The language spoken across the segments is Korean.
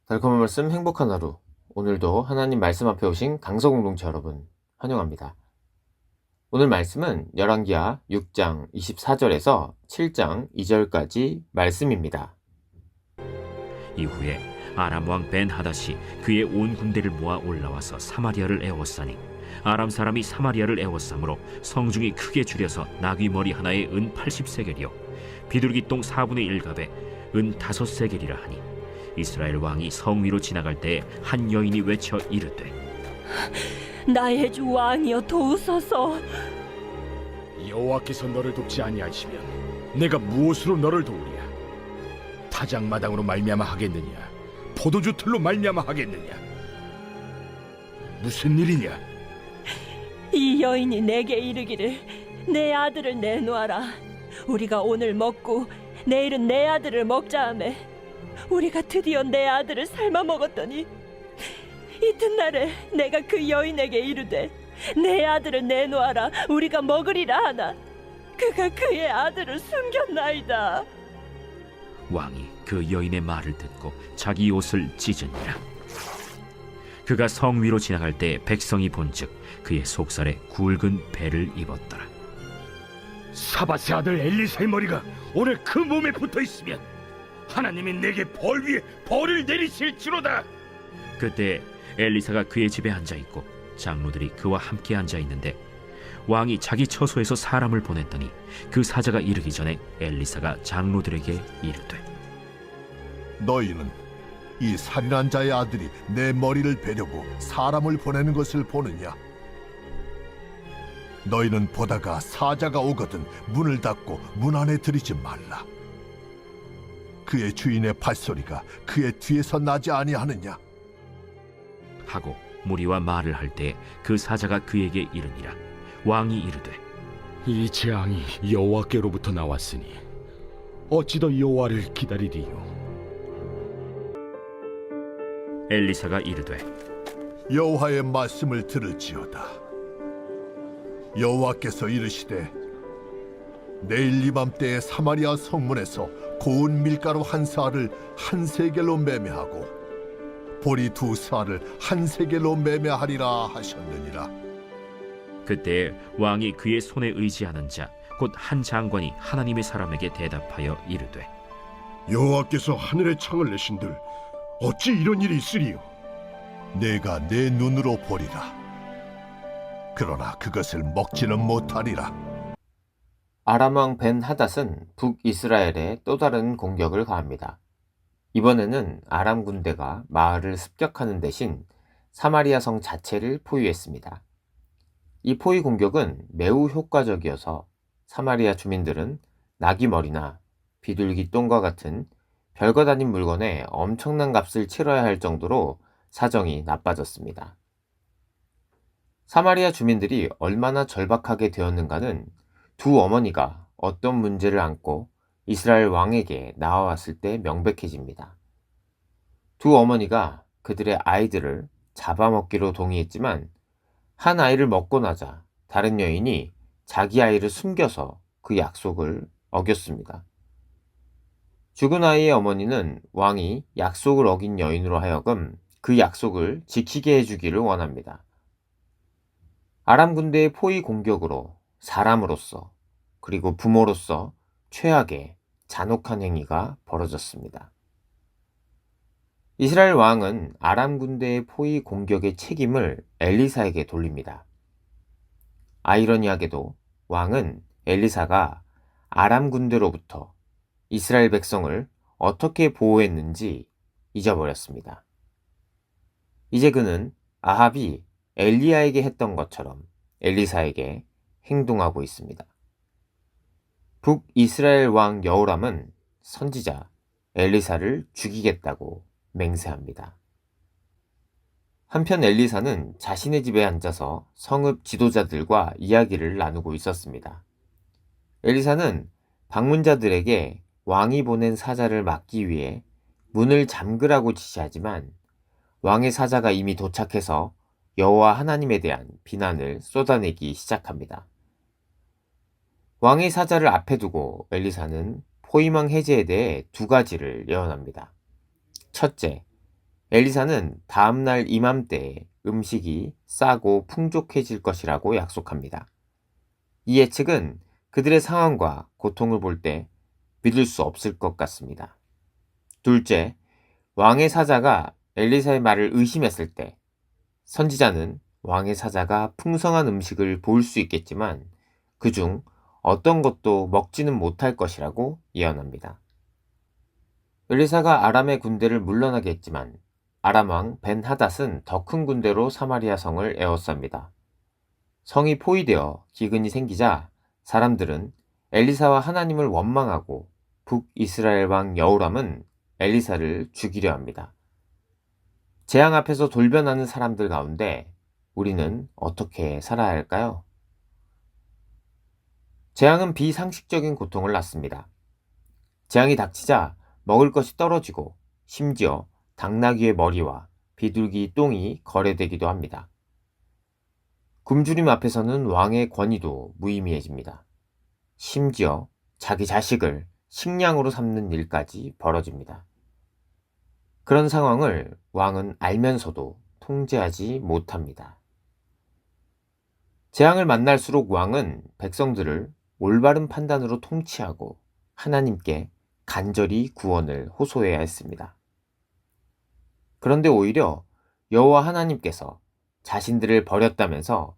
달콤한 말씀 행복한 하루. 오늘도 하나님 말씀 앞에 오신 강서 공동체 여러분 환영합니다. 오늘 말씀은 열왕기하 6장 24절에서 7장 2절까지 말씀입니다. 이후에 아람 왕 벤하닷이 그의 온 군대를 모아 올라와서 사마리아를 에워싸니 아람 사람이 사마리아를 에워싸므로 성중이 크게 줄여서 나귀 머리 하나에 은 80세겔이요 비둘기 똥 4분의 1갑에 은 5세겔이라 하니 이스라엘 왕이 성 위로 지나갈 때에 한 여인이 외쳐 이르되 나의 주 왕이여 도우소서. 여호와께서 너를 돕지 아니하시면 내가 무엇으로 너를 도우랴? 타작마당으로 말미암아 하겠느냐? 포도주 틀로 말미암아 하겠느냐? 무슨 일이냐? 이 여인이 내게 이르기를 내 아들을 내놓아라. 우리가 오늘 먹고 내일은 내 아들을 먹자 하매 우리가 드디어 내 아들을 삶아 먹었더니 이튿날에 내가 그 여인에게 이르되 내 아들을 내놓아라 우리가 먹으리라 하나 그가 그의 아들을 숨겼나이다. 왕이 그 여인의 말을 듣고 자기 옷을 찢으니라. 그가 성 위로 지나갈 때 백성이 본즉 그의 속살에 굵은 배를 입었더라. 사밧의 아들 엘리사의 머리가 오늘 그 몸에 붙어 있으면 하나님이 내게 벌 위에 벌을 내리실지로다. 그때 엘리사가 그의 집에 앉아있고 장로들이 그와 함께 앉아있는데 왕이 자기 처소에서 사람을 보냈더니 그 사자가 이르기 전에 엘리사가 장로들에게 이르되 너희는 이 살인한 자의 아들이 내 머리를 베려고 사람을 보내는 것을 보느냐? 너희는 보다가 사자가 오거든 문을 닫고 문 안에 들이지 말라. 그의 주인의 발소리가 그의 뒤에서 나지 아니하느냐? 하고 무리와 말을 할 때 그 사자가 그에게 이르니라. 왕이 이르되 이 재앙이 여호와께로부터 나왔으니 어찌 더 여호와를 기다리리요? 엘리사가 이르되 여호와의 말씀을 들을지어다. 여호와께서 이르시되 내일 이맘때에 사마리아 성문에서 고운 밀가루 한 사를 한 세겔로 매매하고 보리 두 사를 한 세겔로 매매하리라 하셨느니라. 그때 왕이 그의 손에 의지하는 자 곧 한 장관이 하나님의 사람에게 대답하여 이르되 여호와께서 하늘의 창을 내신들 어찌 이런 일이 있으리요? 내가 내 눈으로 보리라. 그러나 그것을 먹지는 못하리라. 아람 왕 벤하닷은 북이스라엘에 또 다른 공격을 가합니다. 이번에는 아람 군대가 마을을 습격하는 대신 사마리아 성 자체를 포위했습니다. 이 포위 공격은 매우 효과적이어서 사마리아 주민들은 나귀 머리나 비둘기 똥과 같은 별것 아닌 물건에 엄청난 값을 치러야 할 정도로 사정이 나빠졌습니다. 사마리아 주민들이 얼마나 절박하게 되었는가는 두 어머니가 어떤 문제를 안고 이스라엘 왕에게 나와왔을 때 명백해집니다. 두 어머니가 그들의 아이들을 잡아먹기로 동의했지만 한 아이를 먹고 나자 다른 여인이 자기 아이를 숨겨서 그 약속을 어겼습니다. 죽은 아이의 어머니는 왕이 약속을 어긴 여인으로 하여금 그 약속을 지키게 해주기를 원합니다. 아람 군대의 포위 공격으로 사람으로서 그리고 부모로서 최악의 잔혹한 행위가 벌어졌습니다. 이스라엘 왕은 아람 군대의 포위 공격의 책임을 엘리사에게 돌립니다. 아이러니하게도 왕은 엘리사가 아람 군대로부터 이스라엘 백성을 어떻게 보호했는지 잊어버렸습니다. 이제 그는 아합이 엘리야에게 했던 것처럼 엘리사에게 행동하고 있습니다. 북이스라엘 왕 여호람은 선지자 엘리사를 죽이겠다고 맹세합니다. 한편 엘리사는 자신의 집에 앉아서 성읍 지도자들과 이야기를 나누고 있었습니다. 엘리사는 방문자들에게 왕이 보낸 사자를 막기 위해 문을 잠그라고 지시하지만 왕의 사자가 이미 도착해서 여호와 하나님에 대한 비난을 쏟아내기 시작합니다. 왕의 사자를 앞에 두고 엘리사는 포위망 해제에 대해 두 가지를 예언합니다. 첫째, 엘리사는 다음날 이맘때에 음식이 싸고 풍족해질 것이라고 약속합니다. 이 예측은 그들의 상황과 고통을 볼 때 믿을 수 없을 것 같습니다. 둘째, 왕의 사자가 엘리사의 말을 의심했을 때 선지자는 왕의 사자가 풍성한 음식을 볼 수 있겠지만 그중 어떤 것도 먹지는 못할 것이라고 예언합니다. 엘리사가 아람의 군대를 물러나게 했지만 아람 왕 벤하닷은 더 큰 군대로 사마리아 성을 에워쌉니다. 성이 포위되어 기근이 생기자 사람들은 엘리사와 하나님을 원망하고 북이스라엘 왕 여호람은 엘리사를 죽이려 합니다. 재앙 앞에서 돌변하는 사람들 가운데 우리는 어떻게 살아야 할까요? 재앙은 비상식적인 고통을 낳습니다. 재앙이 닥치자 먹을 것이 떨어지고 심지어 당나귀의 머리와 비둘기 똥이 거래되기도 합니다. 굶주림 앞에서는 왕의 권위도 무의미해집니다. 심지어 자기 자식을 식량으로 삼는 일까지 벌어집니다. 그런 상황을 왕은 알면서도 통제하지 못합니다. 재앙을 만날수록 왕은 백성들을 올바른 판단으로 통치하고 하나님께 간절히 구원을 호소해야 했습니다. 그런데 오히려 여호와 하나님께서 자신들을 버렸다면서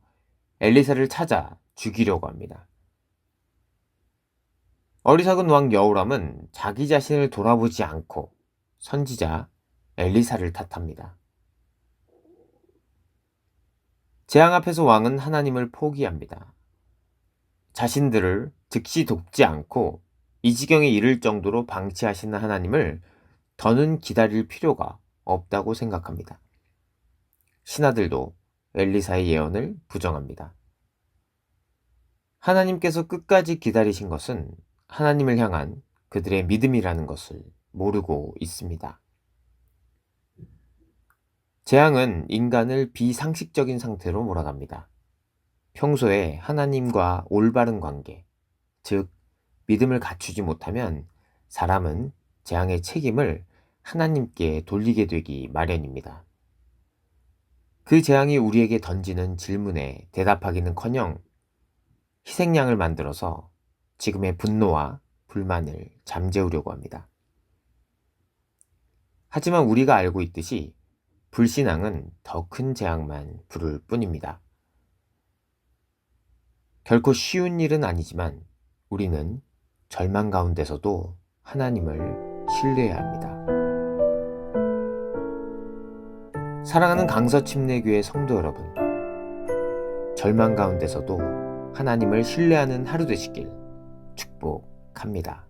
엘리사를 찾아 죽이려고 합니다. 어리석은 왕 여호람은 자기 자신을 돌아보지 않고 선지자 엘리사를 탓합니다. 재앙 앞에서 왕은 하나님을 포기합니다. 자신들을 즉시 돕지 않고 이 지경에 이를 정도로 방치하시는 하나님을 더는 기다릴 필요가 없다고 생각합니다. 신하들도 엘리사의 예언을 부정합니다. 하나님께서 끝까지 기다리신 것은 하나님을 향한 그들의 믿음이라는 것을 모르고 있습니다. 재앙은 인간을 비상식적인 상태로 몰아갑니다. 평소에 하나님과 올바른 관계, 즉 믿음을 갖추지 못하면 사람은 재앙의 책임을 하나님께 돌리게 되기 마련입니다. 그 재앙이 우리에게 던지는 질문에 대답하기는커녕 희생양을 만들어서 지금의 분노와 불만을 잠재우려고 합니다. 하지만 우리가 알고 있듯이 불신앙은 더 큰 재앙만 부를 뿐입니다. 결코 쉬운 일은 아니지만 우리는 절망 가운데서도 하나님을 신뢰해야 합니다. 사랑하는 강서침례교회 성도 여러분, 절망 가운데서도 하나님을 신뢰하는 하루 되시길 축복합니다.